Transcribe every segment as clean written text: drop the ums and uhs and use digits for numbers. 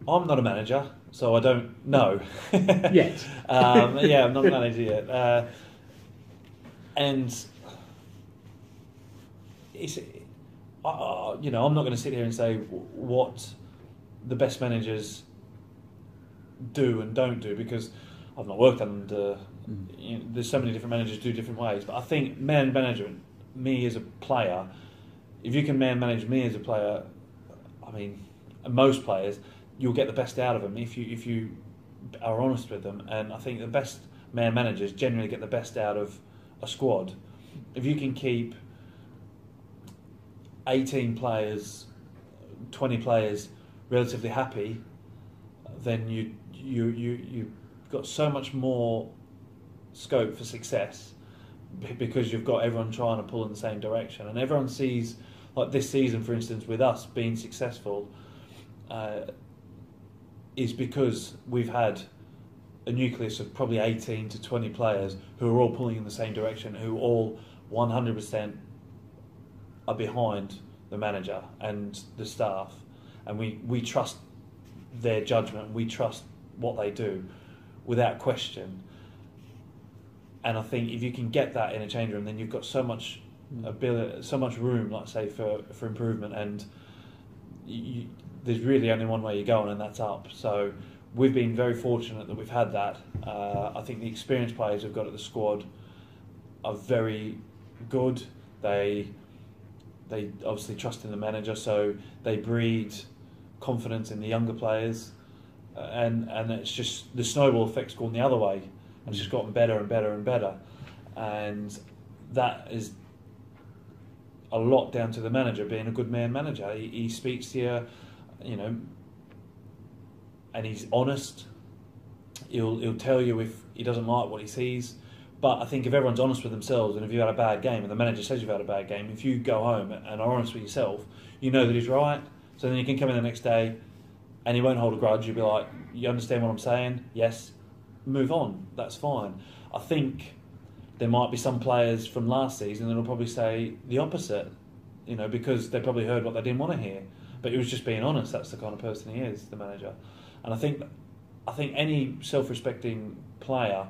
I'm not a manager, so I don't know. Yet. Yeah, I'm not a manager yet. And it's, I'm not going to sit here and say what the best managers do and don't do, because I've not worked under. There's so many different managers do different ways. But I think man management, me as a player, if you can man manage me as a player, I mean, most players, you'll get the best out of them if you are honest with them. And I think the best man managers generally get the best out of a squad. If you can keep 18 players, 20 players relatively happy, then you've got so much more scope for success, because you've got everyone trying to pull in the same direction, and everyone sees, like this season for instance with us being successful, is because we've had a nucleus of probably 18 to 20 players who are all pulling in the same direction, who all 100% are behind the manager and the staff, and we trust their judgment, we trust what they do without question. And I think if you can get that in a change room, then you've got so much ability, so much room, like say, for improvement, and there's really only one way you're going, and that's up. So we've been very fortunate that we've had that. I think the experienced players we've got at the squad are very good. They obviously trust in the manager, so they breed confidence in the younger players, and it's just the snowball effect's gone the other way, and it's just gotten better and better and better, and that is a lot down to the manager being a good man manager. He speaks to you, and he's honest. He'll tell you if he doesn't like what he sees. But I think if everyone's honest with themselves, and if you've had a bad game and the manager says you've had a bad game, if you go home and are honest with yourself, you know that he's right. So then you can come in the next day and he won't hold a grudge. You'll be like, you understand what I'm saying? Yes. Move on. That's fine. I think there might be some players from last season that'll probably say the opposite, because they probably heard what they didn't want to hear. But he was just being honest. That's the kind of person he is, the manager. And I think any self-respecting player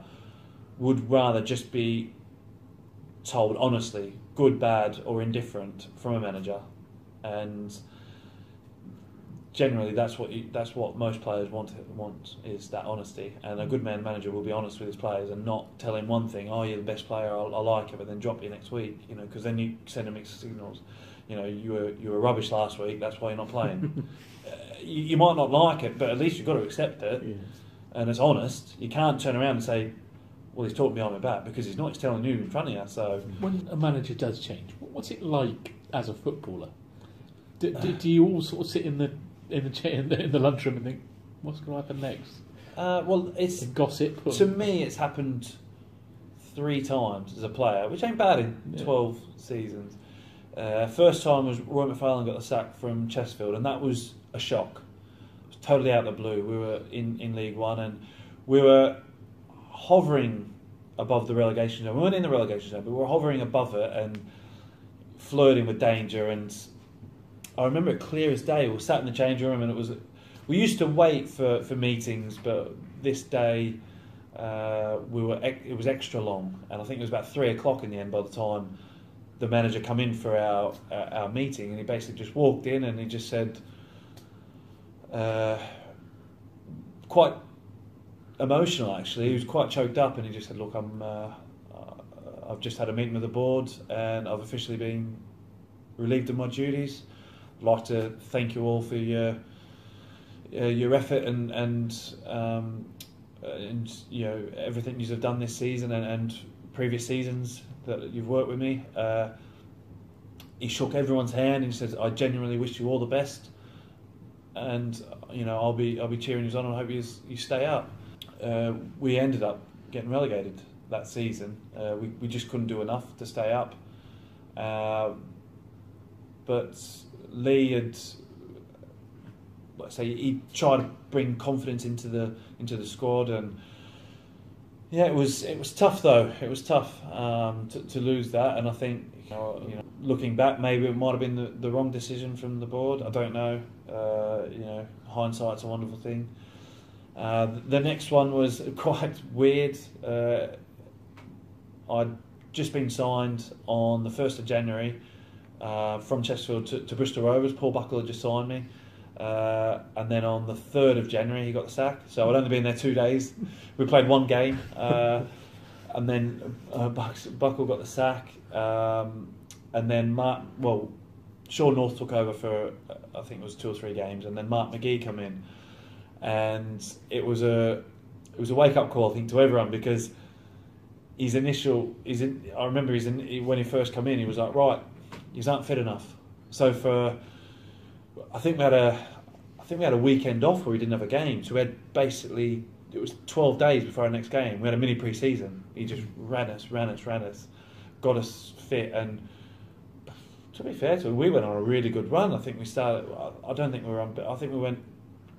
would rather just be told honestly, good, bad, or indifferent from a manager, and generally that's what most players want is that honesty. And a good man manager will be honest with his players and not tell him one thing, oh, you're the best player, I like it, but then drop you next week, because then you send him mixed signals. You were rubbish last week, that's why you're not playing. You might not like it, but at least you've got to accept it. Yes. And it's honest. You can't turn around and say, well, he's talking behind my back, because he's not. He's telling you in front of you. So when a manager does change, what's it like as a footballer? Do you all sort of sit in the lunchroom and think, what's going to happen next? Well, it's gossip. To me, it's happened 3 times as a player, which ain't bad in 12 seasons. First time was Roy McFarlane got the sack from Chesterfield, and that was a shock. It was totally out of the blue. We were in League One, and we were hovering above the relegation zone. We weren't in the relegation zone, but we were hovering above it and flirting with danger. And I remember it clear as day. We sat in the change room, and we used to wait for meetings, but this day it was extra long, and I think it was about 3 o'clock in the end by the time the manager come in for our meeting, and he basically just walked in and he just said, quite emotional actually. He was quite choked up, and he just said, "Look, I've just had a meeting with the board, and I've officially been relieved of my duties. I'd like to thank you all for your effort and everything you've done this season and previous seasons that you've worked with me." He shook everyone's hand and he says, "I genuinely wish you all the best, and I'll be cheering you on, and I hope you stay up." We ended up getting relegated that season. We just couldn't do enough to stay up. But Lee had, he tried to bring confidence into the squad, and yeah, it was tough though. It was tough to lose that, and I think Looking back, maybe it might have been the wrong decision from the board. I don't know. Hindsight's a wonderful thing. The next one was quite weird. I'd just been signed on the 1st of January from Chesterfield to Bristol Rovers. Paul Buckle had just signed me. And then on the 3rd of January he got the sack. So I'd only been there 2 days. We played one game. And then Buckle got the sack. And then Sean North took over for, I think it was 2 or 3 games. And then Mark McGee come in. And it was a wake-up call, I think, to everyone, because I remember when he first came in, he was like, right, you aren't fit enough. So I think we had a weekend off where we didn't have a game. So we had it was 12 days before our next game. We had a mini pre-season. He just ran us, got us fit. And to be fair to him, we went on a really good run. I think we started, I don't think we were I think we went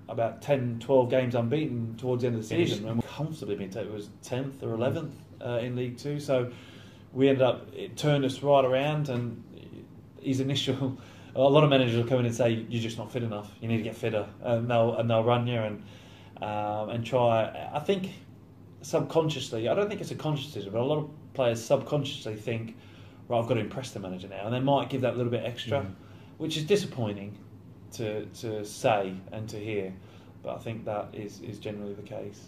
about 10, 12 games unbeaten towards the end of the season, and we comfortably been it was 10th or 11th in League Two. So we ended up, it turned us right around. And his initial, a lot of managers will come in and say, you're just not fit enough, you need to get fitter, and they'll run you and try. I think subconsciously, I don't think it's a conscious decision, but a lot of players subconsciously think, right, I've got to impress the manager now, and they might give that little bit extra, which is disappointing to say and to hear, but I think that is generally the case.